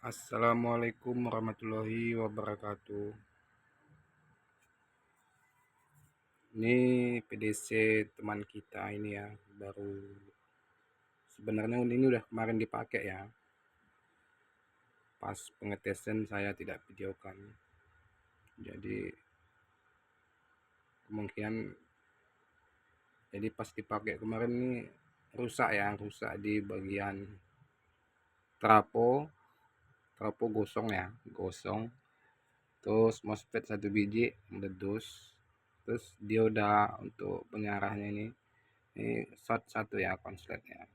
Assalamualaikum warahmatullahi wabarakatuh. Ini PDC teman kita ini ya, baru sebenarnya ini udah kemarin dipakai ya. Pas pengetesan saya tidak videokan. Jadi kemungkinan pas dipakai kemarin ini rusak di bagian trapo, gosong ya, gosong. Terus MOSFET satu biji meletus. Terus dioda untuk pengarahnya ini short satu ya konsletnya.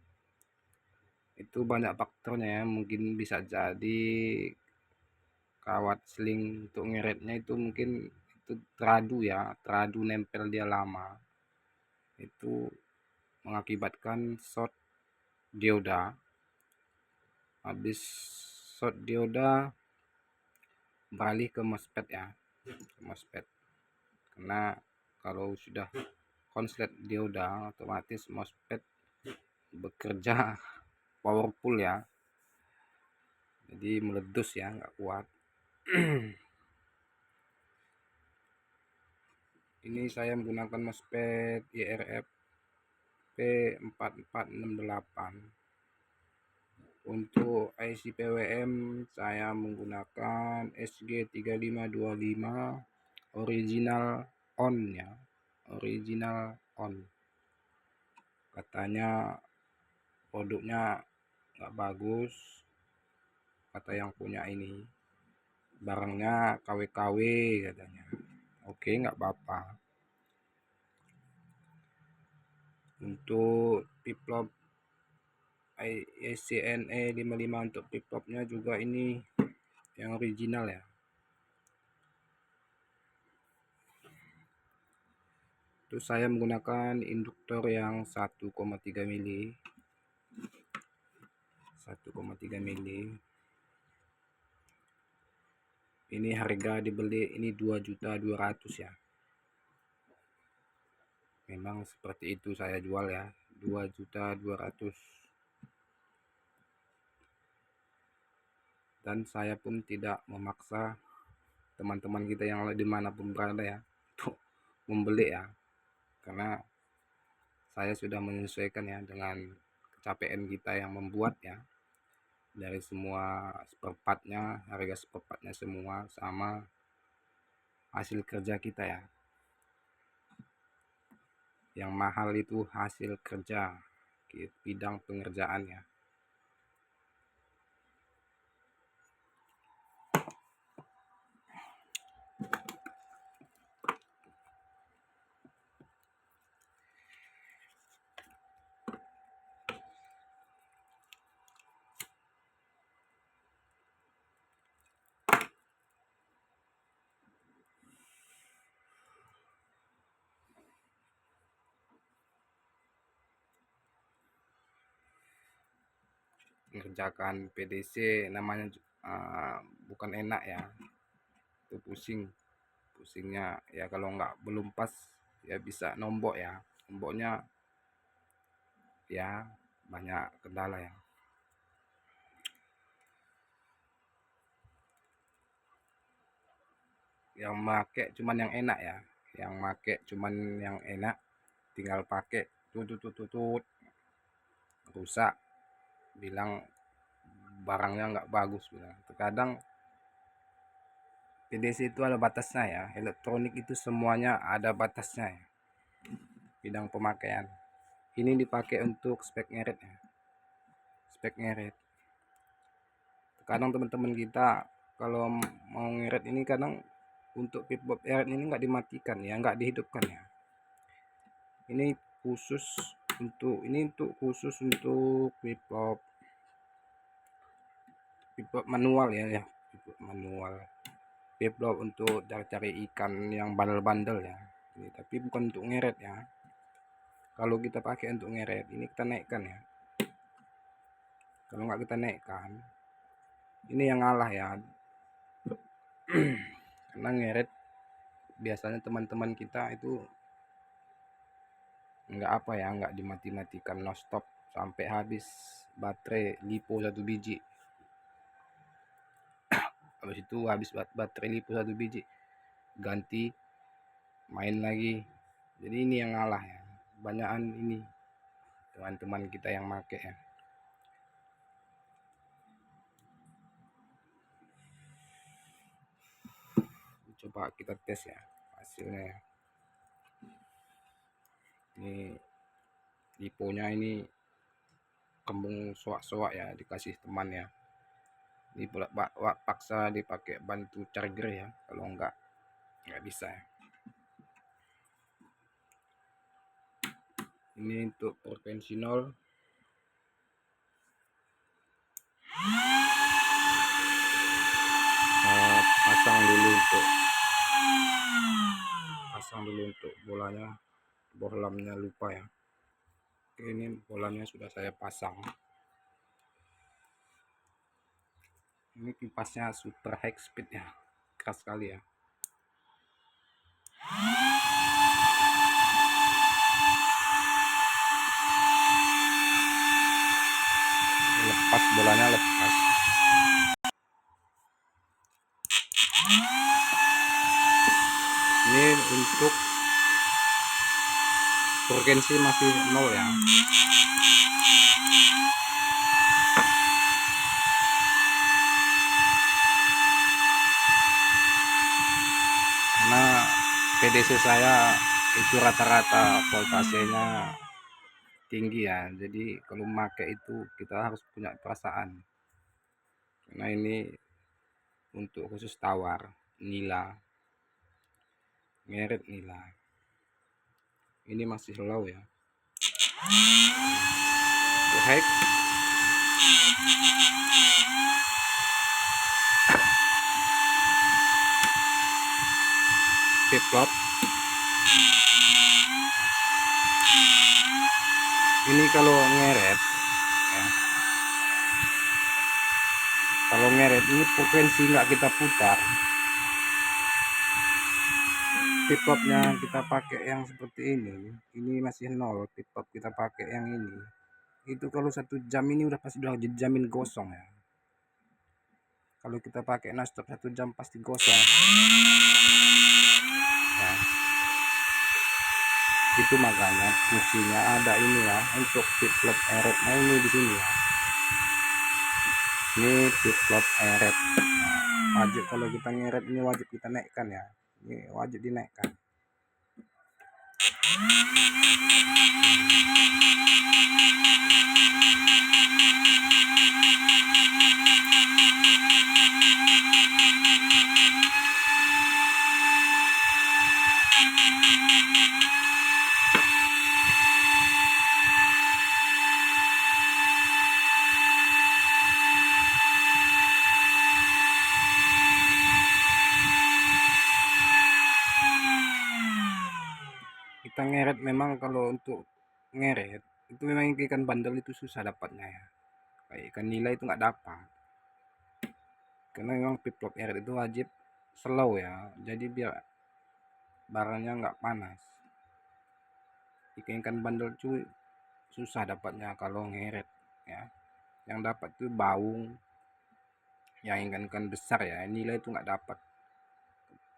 Itu banyak faktornya ya, mungkin bisa jadi kawat seling untuk ngeretnya itu mungkin itu teradu nempel dia lama, itu mengakibatkan short dioda. Habis short dioda beralih ke MOSFET ya, ke MOSFET. Karena kalau sudah konslet dioda otomatis MOSFET bekerja powerful ya, jadi meletus ya, nggak kuat. Ini saya menggunakan MOSFET IRF P4468. Untuk IC PWM saya menggunakan SG3525 original on ya, original on. Katanya produknya nggak bagus, kata yang punya ini, barangnya KW-KW katanya. Oke, nggak apa-apa. Untuk piplop ICNE 55 untuk piplopnya juga ini yang original ya. Terus saya menggunakan induktor yang 1,3 mili. 1,3 mili. Ini harga dibeli ini 2.200.000 ya. Memang seperti itu saya jual ya, 2.200.000. Dan saya pun tidak memaksa teman-teman kita yang dimanapun berada ya untuk membeli ya, karena saya sudah menyesuaikan ya dengan kecapean kita yang membuat ya. Dari semua seperempatnya, harga seperempatnya semua sama hasil kerja kita ya. Yang mahal itu hasil kerja, bidang pengerjaannya. Mengerjakan PDC namanya bukan enak ya, itu pusingnya ya. Kalau belum pas ya bisa nombok ya, nomboknya ya banyak kendala ya. Yang make cuman yang enak ya, yang make cuman yang enak, tinggal pakai tutut rusak, bilang barangnya nggak bagus bilang. Terkadang PDC itu ada batasnya ya, elektronik itu semuanya ada batasnya ya, bidang pemakaian. Ini dipakai untuk spek ngeret ya, spek ngeret. Kadang teman-teman kita kalau mau ngeret ini kadang untuk pitbob ngeret ini nggak dimatikan ya, nggak dihidupkan ya. Ini khusus untuk pitbob manual ya, pitbob manual. Pitbob untuk cari ikan yang bandel-bandel ya. Ini tapi bukan untuk ngeret ya. Kalau kita pakai untuk ngeret ini kita naikkan ya. Kalau nggak kita naikkan, ini yang ngalah ya. Karena ngeret biasanya teman-teman kita itu nggak dimati-matikan, no stop sampai habis baterai lipo satu biji. Habis itu habis baterai lipo 1 biji, ganti main lagi. Jadi ini yang ngalah ya, banyakan ini teman-teman kita yang make ya. Coba kita tes ya hasilnya ya. Ini liponya ini kembung soak-soak ya, dikasih teman ya. Ini paksa dipakai bantu charger ya, kalau nggak bisa ya. Ini untuk frekuensi 0. Pasang dulu untuk bolanya, bohlamnya lupa ya. Ini bolanya sudah saya pasang. Ini kipasnya super high speed ya, keras sekali ya. Lepas, bolanya lepas. Ini untuk frekuensi masih 0 ya. Karena PDC saya itu rata-rata voltasenya tinggi ya, jadi kalau memakai itu kita harus punya perasaan. Karena ini untuk khusus tawar, nila, merek nila. Ini masih low ya. High. Flip-flop. Ini kalau ngeret ya. Kalau ngeret ini frekuensi nggak kita putar. Flip-flopnya kita pakai yang seperti ini masih 0. Flip-flop kita pakai yang ini. Itu kalau 1 jam ini udah pasti udah dijamin gosong ya. Kalau kita pakai non-stop 1 jam pasti gosong ya. Itu makanya fungsinya ada ini ya, untuk flip-flop eret. Nah ini di sini ya, ini flip-flop eret. Wajib kalau kita ngeret ini wajib kita naikkan ya, ini wajib dinaikkan. Kita ngeret memang, kalau untuk ngeret itu memang ikan bandel itu susah dapatnya ya, kayak ikan nila itu nggak dapat, karena memang flip-flop eret itu wajib slow ya, jadi biar barangnya nggak panas. Ikan bandel cuy susah dapatnya kalau ngeret ya, yang dapat tuh baung, yang ikan besar ya, nila itu nggak dapat,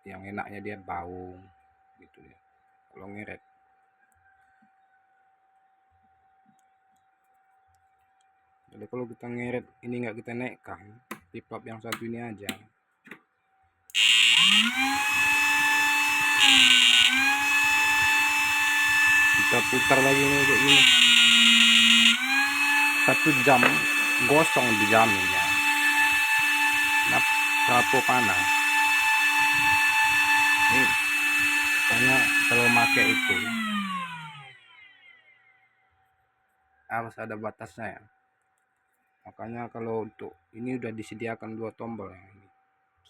yang enaknya dia baung gitu ya kalau ngeret. Jadi kalau kita ngeret ini nggak kita naikkan, flip-flop yang satu ini aja, kita putar lagi nih kayak gini, 1 jam gosong dijamin ya. Nah, trapo panas ini, pokoknya kalau pakai itu harus ada batasnya ya. Makanya kalau untuk ini udah disediakan 2 tombol ya,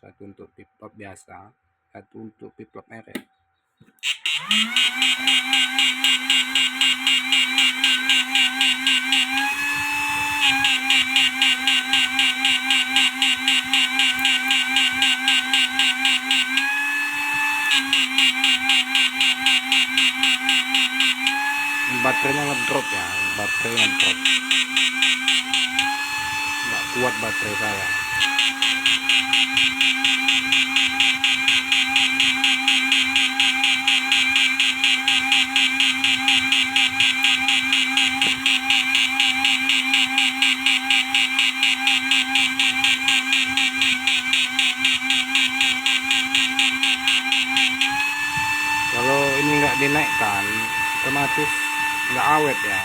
satu untuk flip-flop biasa, satu untuk flip-flop merek. Baterainya ngedrop ya, baterainya ngedrop, nggak kuat baterai saya. Kalau ini nggak dinaikkan otomatis nggak awet ya,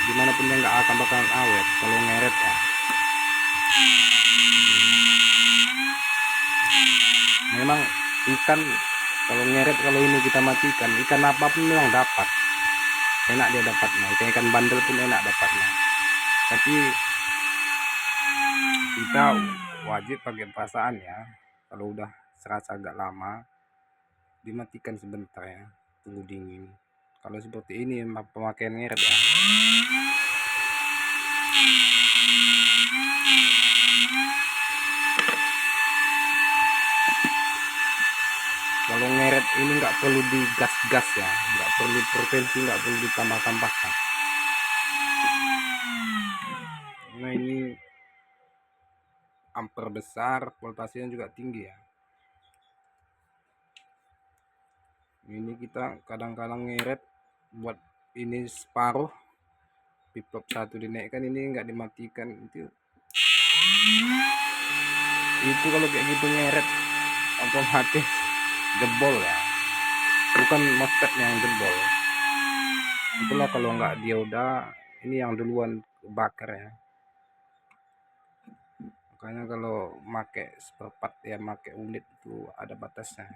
dimanapun dia nggak akan bakalan awet kalau ngeret ya. Memang ikan kalau ngeret, kalau ini kita matikan, ikan apapun memang dapat enak dia dapatnya, ikan bandel pun enak dapatnya, tapi kita wajib pakai perasaan ya. Kalau udah serasa agak lama, dimatikan sebentar ya, tunggu dingin. Kalau seperti ini pemakaian ngeret ya, kalau ngeret ini nggak perlu digas-gas ya, nggak perlu potensi, nggak perlu ditambah-tambahkan. Nah ini amper besar, voltasenya juga tinggi ya. Ini kita kadang-kadang ngeret buat ini separuh, piplop satu dinaikkan, ini nggak dimatikan. Itu kalau kayak gitu ngeret otomatis jebol ya, bukan MOSFET yang jebol. Itulah kalau nggak dioda, ini yang duluan bakar ya. Makanya kalau make seperempat ya, make unit itu ada batasnya.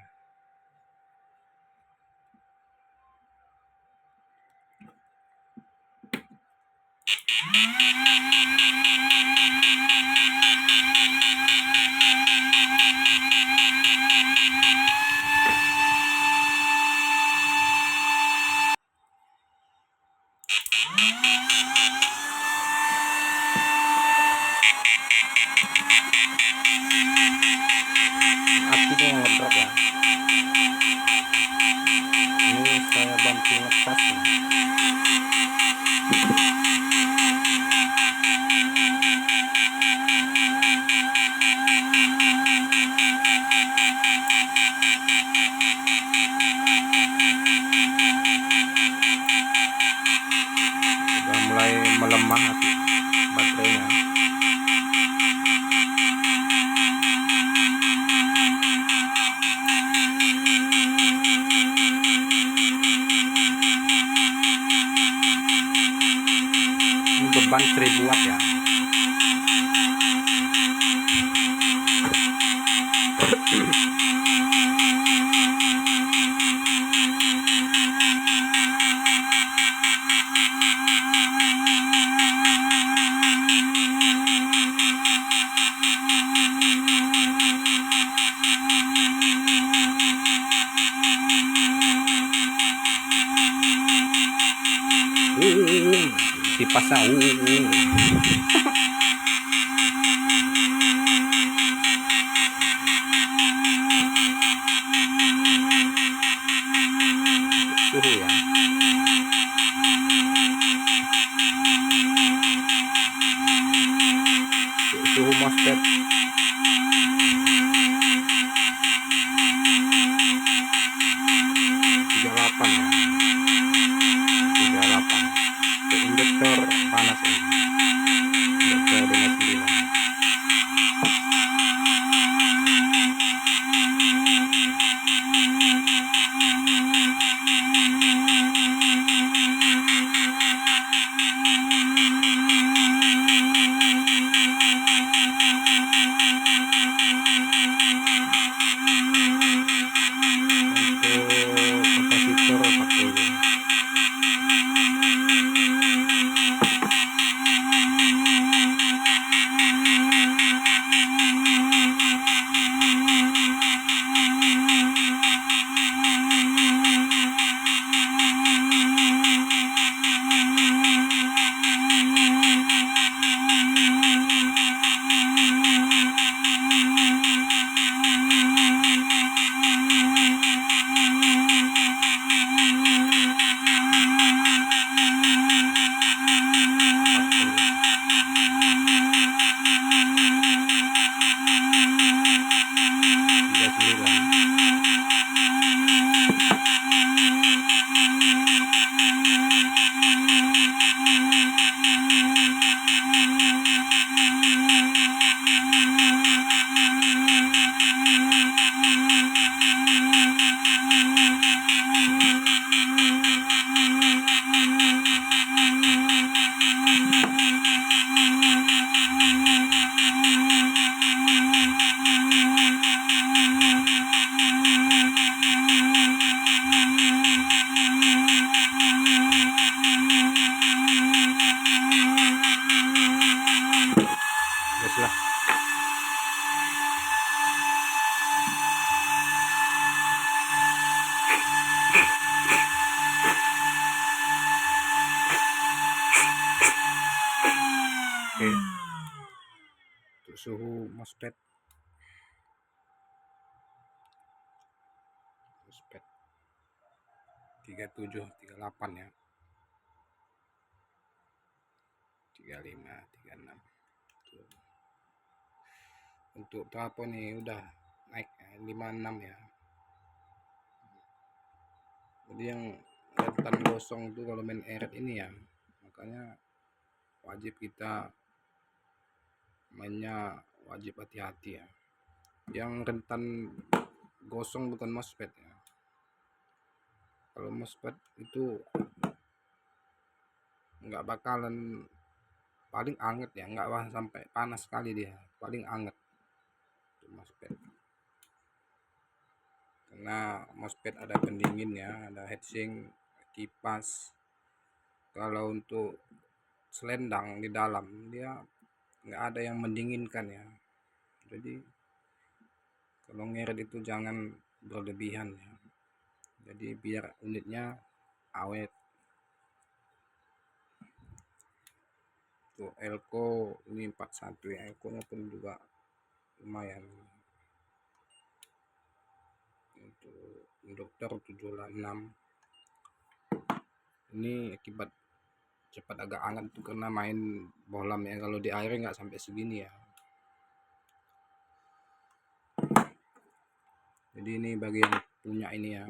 Apinya yang ngedrop ya. Ini saya bantu ngecas ya. Udah mulai melemah api baterainya. Ini beban 1000 watt ya. Kipasnya suhu ya. Suhu MOSFET 38 ya. 38. Induktor panas ya. Induktor 59. MOSFET 3738 ya, 35 36. Untuk trafo nih udah naik 56 ya. Jadi yang rentan gosong itu kalau main eret ini ya, makanya wajib kita mainnya wajib hati-hati ya. Yang rentan gosong bukan MOSFET ya. Kalau MOSFET itu nggak bakalan, paling anget ya, nggak sampai panas sekali dia, paling anget itu MOSFET. Karena MOSFET ada pendingin ya, ada heatsink, kipas. Kalau untuk selendang di dalam dia nggak ada yang mendinginkan ya. Jadi kalau ngeret itu jangan berlebihan ya. Jadi biar unitnya awet. Tuh elko ini 41 ya, elko nya pun juga lumayan. Untuk dokter 786 ini akibat cepat agak hangat tuh karena main bolam ya. Kalau di air nggak sampai segini ya. Jadi ini bagi yang punya ini ya,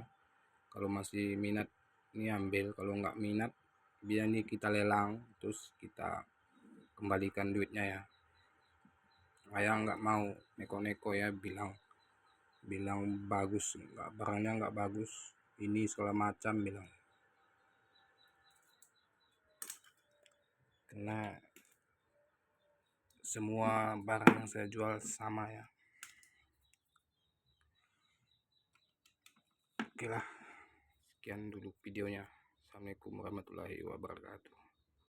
kalau masih minat ini ambil, kalau nggak minat biar ini kita lelang terus kita kembalikan duitnya ya. Saya nggak mau neko-neko ya, bilang bagus, nggak, barangnya nggak bagus ini segala macam bilang, karena semua barang yang saya jual sama ya. Oke lah, sekian dulu videonya. Assalamualaikum warahmatullahi wabarakatuh.